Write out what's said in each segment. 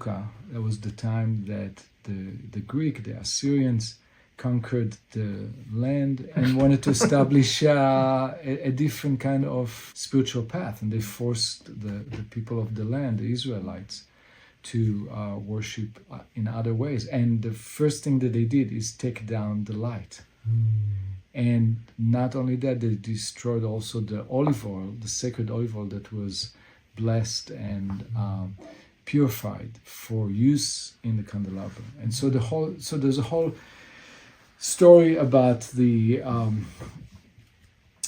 Hanukkah. That was the time that the Assyrians conquered the land and wanted to establish a different kind of spiritual path, and they forced the people of the land, the Israelites, to worship in other ways. And the first thing that they did is take down the light. And not only that, they destroyed also the olive oil, the sacred olive oil that was blessed and purified for use in the candelabra. And so there's a whole story about the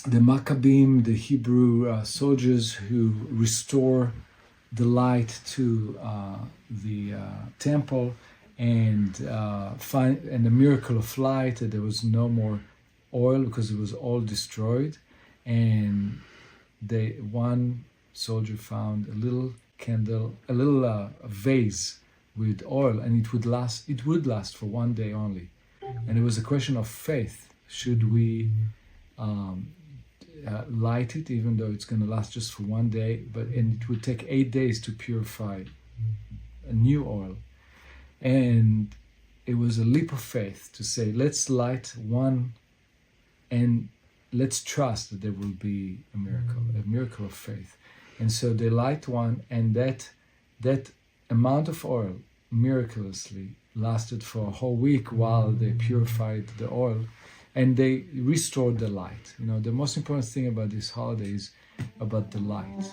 Maccabees, the Hebrew soldiers who restore the light to the temple, and the miracle of light, that there was no more oil because it was all destroyed. And one soldier found a little candle, a little vase with oil, and it would last for one day only. And it was a question of faith. Should we light it, even though it's going to last just for one day? And it would take 8 days to purify a new oil. And it was a leap of faith to say, let's light one, and let's trust that there will be a miracle of faith. And so they light one, and that amount of oil miraculously lasted for a whole week while they purified the oil, and they restored the light. The most important thing about this holiday is about the light.